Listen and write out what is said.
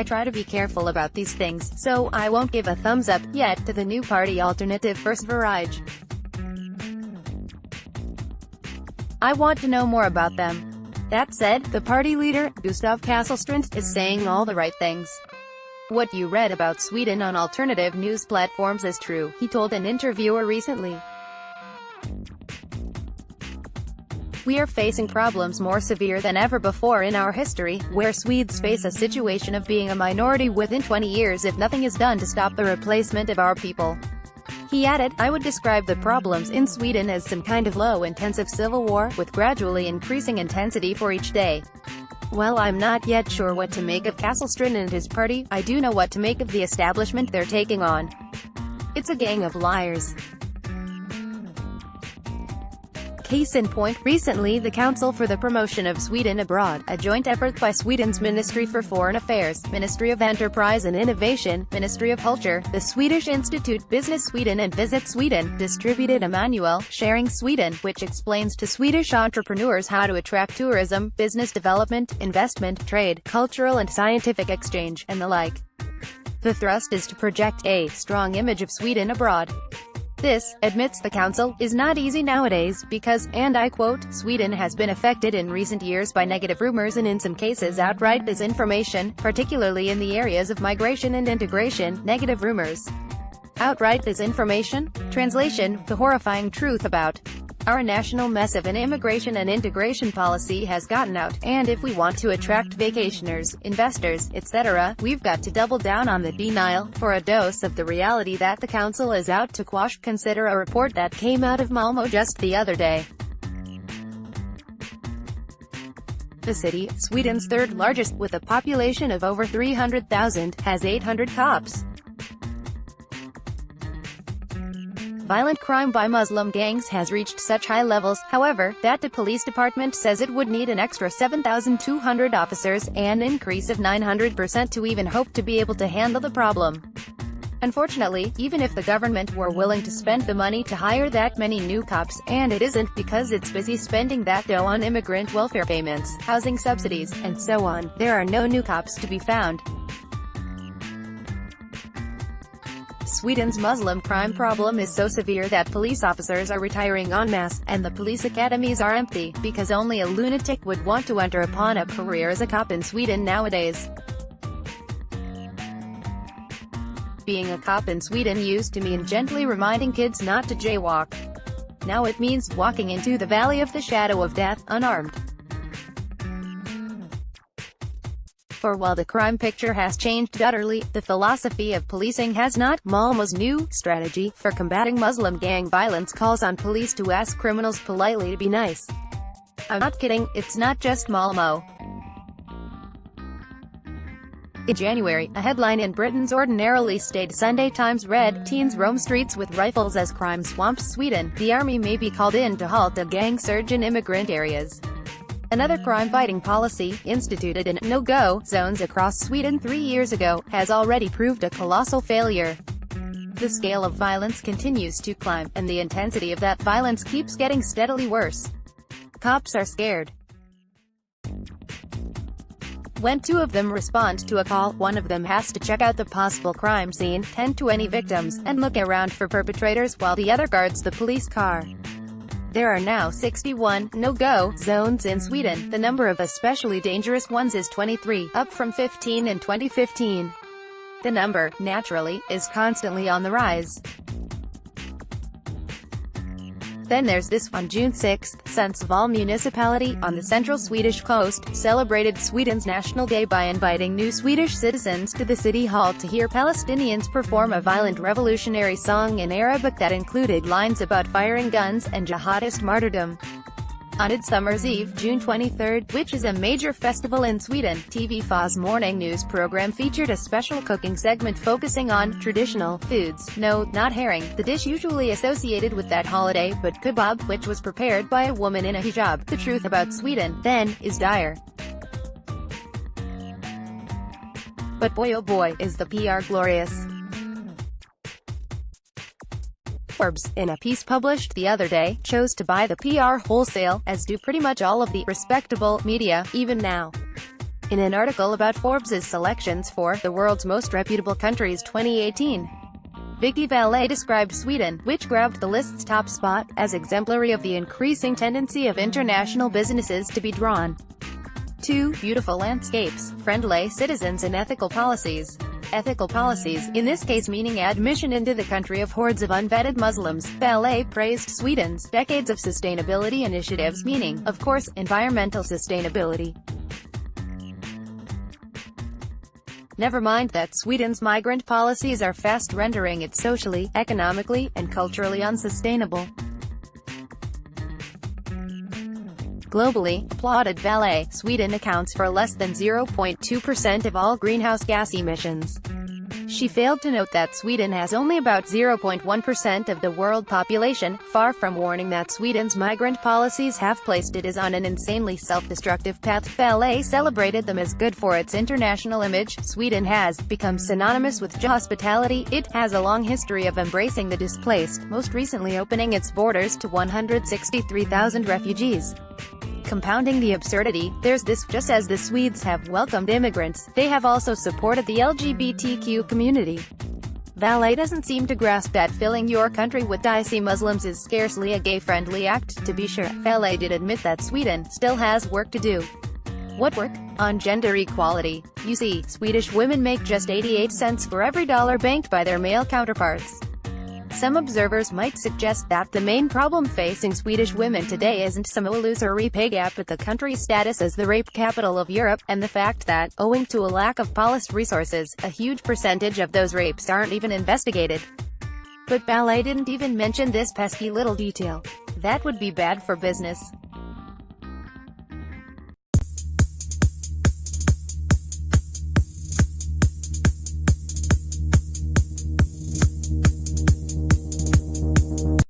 I try to be careful about these things, so I won't give a thumbs up yet to the new party Alternativ for Sverige. I want to know more about them. That said, the party leader, Gustav Kasselstrand, is saying all the right things. What you read about Sweden on alternative news platforms is true, he told an interviewer recently. We are facing problems more severe than ever before in our history, where Swedes face a situation of being a minority within 20 years if nothing is done to stop the replacement of our people. He added, I would describe the problems in Sweden as some kind of low-intensive civil war, with gradually increasing intensity for each day. Well, I'm not yet sure what to make of Kasselstrand and his party. I do know what to make of the establishment they're taking on. It's a gang of liars. Case in point, recently the Council for the Promotion of Sweden Abroad, a joint effort by Sweden's Ministry for Foreign Affairs, Ministry of Enterprise and Innovation, Ministry of Culture, the Swedish Institute, Business Sweden and Visit Sweden, distributed a manual, Sharing Sweden, which explains to Swedish entrepreneurs how to attract tourism, business development, investment, trade, cultural and scientific exchange, and the like. The thrust is to project a strong image of Sweden abroad. This, admits the council, is not easy nowadays, because, and I quote, Sweden has been affected in recent years by negative rumors and in some cases outright disinformation, particularly in the areas of migration and integration. Negative rumors. Outright disinformation? Translation, the horrifying truth about our national mess of an immigration and integration policy has gotten out, and if we want to attract vacationers, investors, etc., we've got to double down on the denial. For a dose of the reality that the council is out to quash, consider a report that came out of Malmö just the other day. The city, Sweden's third largest, with a population of over 300,000, has 800 cops. Violent crime by Muslim gangs has reached such high levels, however, that the police department says it would need an extra 7,200 officers, an increase of 900% to even hope to be able to handle the problem. Unfortunately, even if the government were willing to spend the money to hire that many new cops, and it isn't because it's busy spending that dough on immigrant welfare payments, housing subsidies, and so on, there are no new cops to be found. Sweden's Muslim crime problem is so severe that police officers are retiring en masse, and the police academies are empty, because only a lunatic would want to enter upon a career as a cop in Sweden nowadays. Being a cop in Sweden used to mean gently reminding kids not to jaywalk. Now it means walking into the valley of the shadow of death, unarmed. For while the crime picture has changed utterly, the philosophy of policing has not. Malmö's new strategy for combating Muslim gang violence calls on police to ask criminals politely to be nice. I'm not kidding, it's not just Malmö. In January, a headline in Britain's ordinarily staid Sunday Times read, Teens roam streets with rifles as crime swamps Sweden. The army may be called in to halt a gang surge in immigrant areas. Another crime-fighting policy, instituted in no-go zones across Sweden 3 years ago, has already proved a colossal failure. The scale of violence continues to climb, and the intensity of that violence keeps getting steadily worse. Cops are scared. When two of them respond to a call, one of them has to check out the possible crime scene, tend to any victims, and look around for perpetrators, while the other guards the police car. There are now 61 no-go zones in Sweden. The number of especially dangerous ones is 23, up from 15 in 2015. The number, naturally, is constantly on the rise. Then there's this. On June 6, Sundsvall municipality, on the central Swedish coast, celebrated Sweden's National Day by inviting new Swedish citizens to the city hall to hear Palestinians perform a violent revolutionary song in Arabic that included lines about firing guns and jihadist martyrdom. On Midsummer's Eve, June 23, which is a major festival in Sweden, TV4's morning news program featured a special cooking segment focusing on traditional foods. No, not herring, the dish usually associated with that holiday, but kebab, which was prepared by a woman in a hijab. The truth about Sweden, then, is dire. But boy oh boy, is the PR glorious. Forbes, in a piece published the other day, chose to buy the PR wholesale, as do pretty much all of the respectable media, even now. In an article about Forbes' selections for the world's most reputable countries 2018, Vicky Valet described Sweden, which grabbed the list's top spot, as exemplary of the increasing tendency of international businesses to be drawn to beautiful landscapes, friendly citizens and ethical policies. Ethical policies, in this case meaning admission into the country of hordes of unvetted Muslims. Valet praised Sweden's decades of sustainability initiatives, meaning, of course, environmental sustainability. Never mind that Sweden's migrant policies are fast rendering it socially, economically, and culturally unsustainable. Globally, applauded Valet, Sweden accounts for less than 0.2% of all greenhouse gas emissions. She failed to note that Sweden has only about 0.1% of the world population, far from warning that Sweden's migrant policies have placed it on an insanely self-destructive path. Valet celebrated them as good for its international image. Sweden has become synonymous with hospitality. It has a long history of embracing the displaced, most recently opening its borders to 163,000 refugees. Compounding the absurdity, there's this: just as the Swedes have welcomed immigrants, they have also supported the LGBTQ community. Valet doesn't seem to grasp that filling your country with dicey Muslims is scarcely a gay-friendly act. To be sure, Valet did admit that Sweden still has work to do. What work? On gender equality. You see, Swedish women make just 88 cents for every dollar banked by their male counterparts. Some observers might suggest that the main problem facing Swedish women today isn't some illusory pay gap but the country's status as the rape capital of Europe, and the fact that, owing to a lack of police resources, a huge percentage of those rapes aren't even investigated. But Valet didn't even mention this pesky little detail. That would be bad for business.